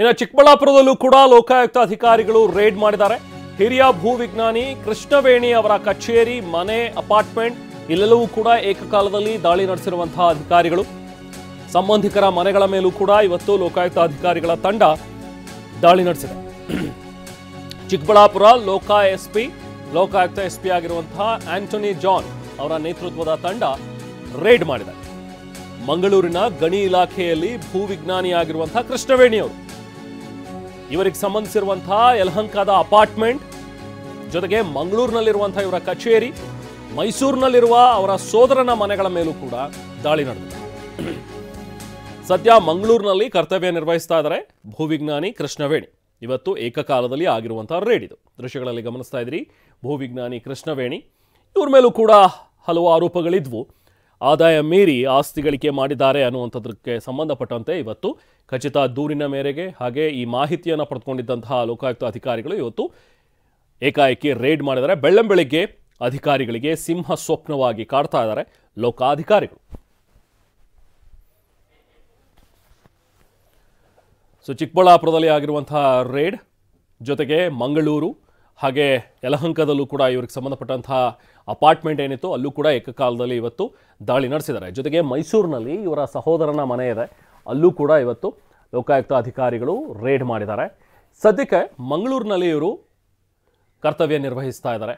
ಇನ್ನು ಚಿಕ್ಕಬಳ್ಳಾಪುರದಲ್ಲೂ ಕೂಡ ಲೋಕಾಯುಕ್ತ ಅಧಿಕಾರಿಗಳು ರೇಡ್ ಮಾಡಿದ್ದಾರೆ. ಹಿರಿಯ ಭೂವಿಜ್ಞಾನಿ ಕೃಷ್ಣವೇಣಿ ಅವರ ಕಚೇರಿ, ಮನೆ, ಅಪಾರ್ಟ್ಮೆಂಟ್ ಇಲ್ಲೆಲ್ಲವೂ ಕೂಡ ಏಕಕಾಲದಲ್ಲಿ ದಾಳಿ ನಡೆಸಿರುವಂತಹ ಅಧಿಕಾರಿಗಳು. ಸಂಬಂಧಿಕರ ಮನೆಗಳ ಮೇಲೂ ಕೂಡ ಇವತ್ತು ಲೋಕಾಯುಕ್ತ ಅಧಿಕಾರಿಗಳ ತಂಡ ದಾಳಿ ನಡೆಸಿದೆ. ಚಿಕ್ಕಬಳ್ಳಾಪುರ ಲೋಕಾಯುಕ್ತ ಎಸ್ಪಿ ಆಗಿರುವಂತಹ ಆಂಟೋನಿ ಜಾನ್ ಅವರ ನೇತೃತ್ವದ ತಂಡ ರೇಡ್ ಮಾಡಿದೆ. ಮಂಗಳೂರಿನ ಗಣಿ ಇಲಾಖೆಯಲ್ಲಿ ಭೂವಿಜ್ಞಾನಿಯಾಗಿರುವಂತಹ ಕೃಷ್ಣವೇಣಿ ಅವರು, ಇವರಿಗೆ ಸಂಬಂಧಿಸಿರುವಂತಹ ಯಲಹಂಕದ ಅಪಾರ್ಟ್ಮೆಂಟ್ ಜೊತೆಗೆ ಮಂಗಳೂರಿನಲ್ಲಿರುವಂತಹ ಇವರ ಕಚೇರಿ, ಮೈಸೂರಿನಲ್ಲಿರುವ ಅವರ ಸೋದರನ ಮನೆಗಳ ಮೇಲೂ ಕೂಡ ದಾಳಿ ನಡೆದಿದೆ. ಸದ್ಯ ಮಂಗಳೂರಿನಲ್ಲಿ ಕರ್ತವ್ಯ ನಿರ್ವಹಿಸ್ತಾ ಇದ್ದಾರೆ ಭೂವಿಜ್ಞಾನಿ ಕೃಷ್ಣವೇಣಿ. ಇವತ್ತು ಏಕಕಾಲದಲ್ಲಿ ಆಗಿರುವಂತಹ ರೇಡ್ ಇದು. ದೃಶ್ಯಗಳಲ್ಲಿ ಗಮನಿಸ್ತಾ ಇದ್ರಿ ಭೂವಿಜ್ಞಾನಿ ಕೃಷ್ಣವೇಣಿ. ಇವ್ರ ಮೇಲೂ ಕೂಡ ಹಲವು ಆರೋಪಗಳಿದ್ವು. ಆದಾಯ ಮೀರಿ ಆಸ್ತಿ ಗಳಿಕೆ ಮಾಡಿದ್ದಾರೆ ಅನ್ನುವಂಥದ್ದಕ್ಕೆ ಸಂಬಂಧಪಟ್ಟಂತೆ ಇವತ್ತು ಖಚಿತ ದೂರಿನ ಮೇರೆಗೆ ಹಾಗೆ ಈ ಮಾಹಿತಿಯನ್ನು ಪಡೆದುಕೊಂಡಿದ್ದಂತಹ ಲೋಕಾಯುಕ್ತ ಅಧಿಕಾರಿಗಳು ಇವತ್ತು ಏಕಾಏಕಿ ರೇಡ್ ಮಾಡಿದ್ದಾರೆ. ಬೆಳ್ಳಂಬೆಳಿಗ್ಗೆ ಅಧಿಕಾರಿಗಳಿಗೆ ಸಿಂಹ ಸ್ವಪ್ನವಾಗಿ ಕಾಡ್ತಾ ಇದ್ದಾರೆ ಲೋಕಾಧಿಕಾರಿಗಳು. ಚಿಕ್ಕಬಳ್ಳಾಪುರದಲ್ಲಿ ಆಗಿರುವಂತಹ ರೇಡ್ ಜೊತೆಗೆ ಮಂಗಳೂರು ಹಾಗೆ ಯಲಹಂಕದಲ್ಲೂ ಕೂಡ ಇವರಿಗೆ ಸಂಬಂಧಪಟ್ಟಂತಹ ಅಪಾರ್ಟ್ಮೆಂಟ್ ಏನಿತ್ತು ಅಲ್ಲೂ ಕೂಡ ಏಕಕಾಲದಲ್ಲಿ ಇವತ್ತು ದಾಳಿ ನಡೆಸಿದ್ದಾರೆ. ಜೊತೆಗೆ ಮೈಸೂರಿನಲ್ಲಿ ಇವರ ಸಹೋದರನ ಮನೆ ಇದೆ, ಅಲ್ಲೂ ಕೂಡ ಇವತ್ತು ಲೋಕಾಯುಕ್ತ ಅಧಿಕಾರಿಗಳು ರೇಡ್ ಮಾಡಿದ್ದಾರೆ. ಸದ್ಯಕ್ಕೆ ಮಂಗಳೂರಿನಲ್ಲಿ ಇವರು ಕರ್ತವ್ಯ ನಿರ್ವಹಿಸ್ತಾ ಇದ್ದಾರೆ.